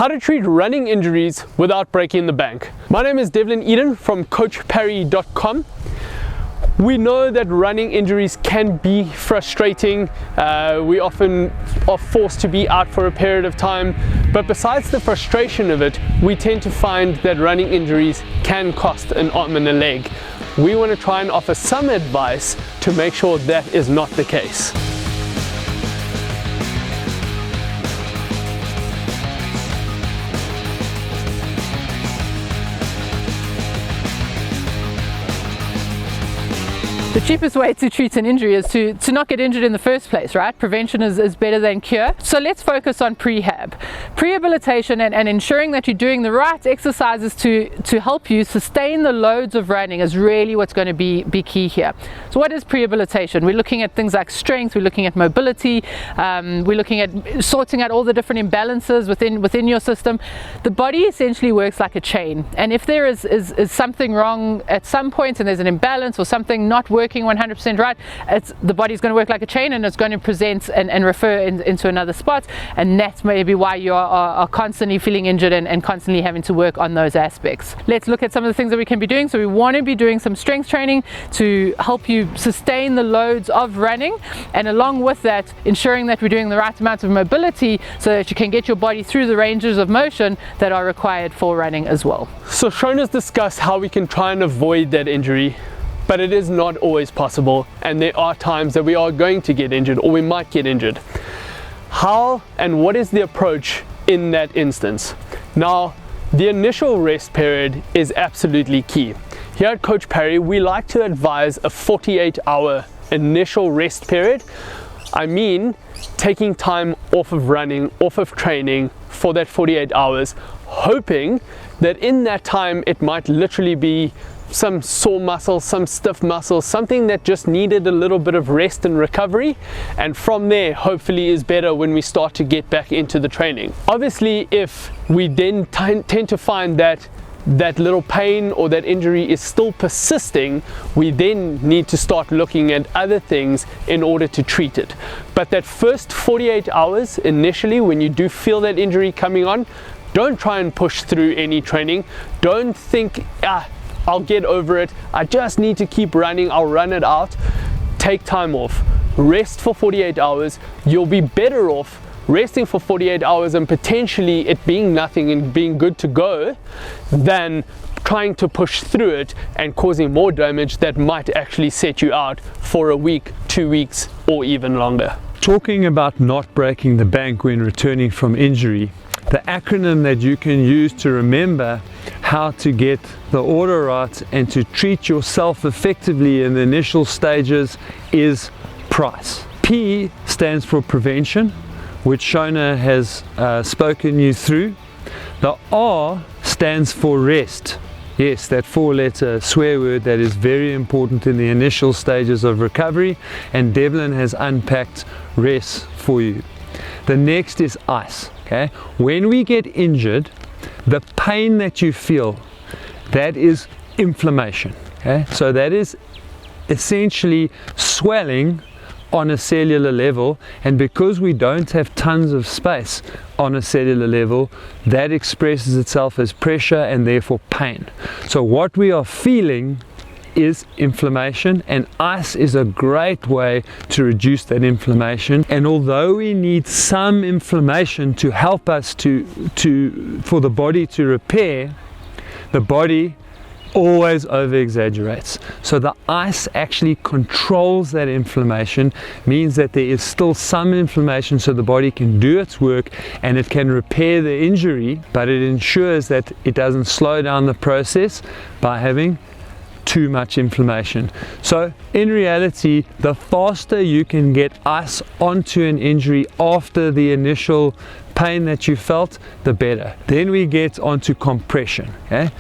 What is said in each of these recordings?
How to treat running injuries without breaking the bank. My name is Devlin Eden from CoachParry.com. We know that running injuries can be frustrating. We often are forced to be out for a period of time, but besides the frustration of it, we tend to find that running injuries can cost an arm and a leg. We want to try and offer some advice to make sure that is not the case. The cheapest way to treat an injury is to not get injured in the first place, right? Prevention is better than cure. So let's focus on prehab. Rehabilitation and ensuring that you're doing the right exercises to help you sustain the loads of running is really what's going to be key here. So what is rehabilitation? We're looking at things like strength, we're looking at mobility, we're looking at sorting out all the different imbalances within your system. The body essentially works like a chain, and if there is something wrong at some point and there's an imbalance or something not working 100% right, the body's going to work like a chain and it's going to present and refer into another spot, and that's maybe why you are constantly feeling injured and constantly having to work on those aspects. Let's look at some of the things that we can be doing. So we want to be doing some strength training to help you sustain the loads of running, and along with that ensuring that we're doing the right amount of mobility so that you can get your body through the ranges of motion that are required for running as well. So Sean has discussed how we can try and avoid that injury, but it is not always possible, and there are times that we are going to get injured or we might get injured. How and what is the approach in that instance? Now, the initial rest period is absolutely key. Here at Coach Parry, we like to advise a 48-hour initial rest period. I mean, taking time off of running, off of training for that 48 hours, hoping that in that time it might literally be some sore muscle, some stiff muscle, something that just needed a little bit of rest and recovery, and from there hopefully is better when we start to get back into the training. Obviously, if we then tend to find that little pain or that injury is still persisting, we then need to start looking at other things in order to treat it. But that first 48 hours initially, when you do feel that injury coming on, don't try and push through any training. Don't think, I'll get over it, I just need to keep running, I'll run it out. Take time off, rest for 48 hours. You'll be better off resting for 48 hours and potentially it being nothing and being good to go than trying to push through it and causing more damage that might actually set you out for a week, 2 weeks, or even longer. Talking about not breaking the bank when returning from injury, the acronym that you can use to remember how to get the order right and to treat yourself effectively in the initial stages is PRICE. P stands for prevention, which Shona has spoken you through. The R stands for rest. Yes, that 4-letter swear word that is very important in the initial stages of recovery, and Devlin has unpacked rest for you. The next is ICE. Okay? When we get injured, the pain that you feel, that is inflammation. Okay? So that is essentially swelling on a cellular level, and because we don't have tons of space on a cellular level, that expresses itself as pressure and therefore pain. So what we are feeling is inflammation, and ice is a great way to reduce that inflammation. And although we need some inflammation to help us for the body to repair, the body always over exaggerates. So the ice actually controls that inflammation, means that there is still some inflammation so the body can do its work and it can repair the injury, but it ensures that it doesn't slow down the process by having too much inflammation. So in reality, the faster you can get ice onto an injury after the initial pain that you felt, the better. Then we get onto compression. Okay?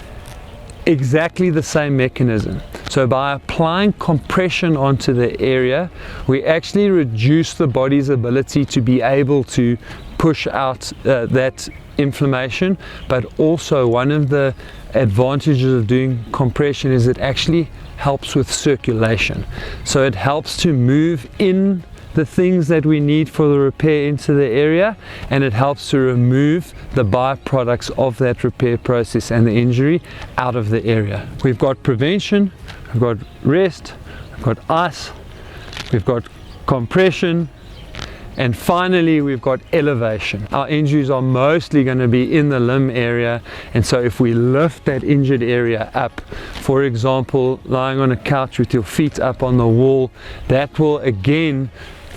Exactly the same mechanism. So by applying compression onto the area, we actually reduce the body's ability to be able to push out that inflammation, but also one of the advantages of doing compression is it actually helps with circulation. So it helps to move in the things that we need for the repair into the area, and it helps to remove the byproducts of that repair process and the injury out of the area. We've got prevention, we've got rest, we've got ice, we've got compression, and finally we've got elevation. Our injuries are mostly going to be in the limb area, and so if we lift that injured area up, for example lying on a couch with your feet up on the wall, that will again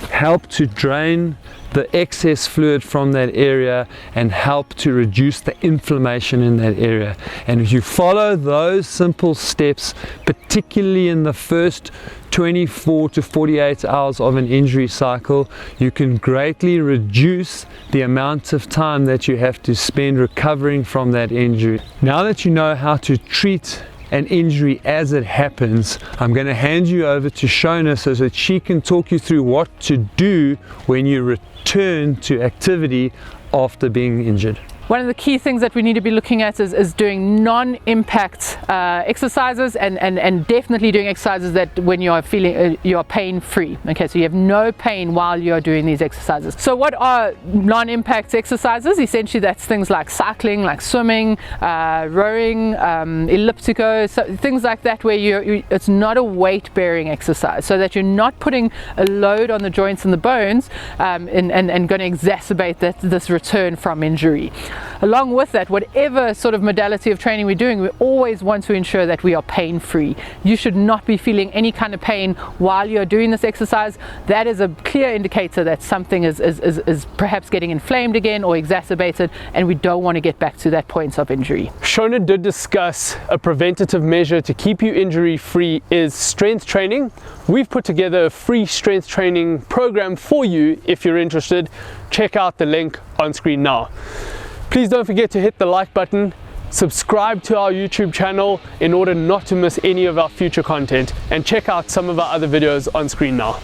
help to drain the excess fluid from that area and help to reduce the inflammation in that area. And if you follow those simple steps, particularly in the first 24 to 48 hours of an injury cycle, you can greatly reduce the amount of time that you have to spend recovering from that injury. Now that you know how to treat an injury as it happens, I'm going to hand you over to Shona so that she can talk you through what to do when you return to activity after being injured. One of the key things that we need to be looking at is doing non-impact exercises, and definitely doing exercises that when you are feeling you are pain-free. Okay, so you have no pain while you are doing these exercises. So what are non-impact exercises? Essentially that's things like cycling, like swimming, rowing, elliptico, so things like that, where it's not a weight-bearing exercise, so that you're not putting a load on the joints and the bones and going to exacerbate this return from injury. Along with that, whatever sort of modality of training we're doing, we always want to ensure that we are pain-free. You should not be feeling any kind of pain while you're doing this exercise. That is a clear indicator that something is perhaps getting inflamed again or exacerbated, and we don't want to get back to that point of injury. Shona did discuss a preventative measure to keep you injury-free is strength training. We've put together a free strength training program for you. If you're interested, check out the link on screen now. Please don't forget to hit the like button, subscribe to our YouTube channel in order not to miss any of our future content, and check out some of our other videos on screen now.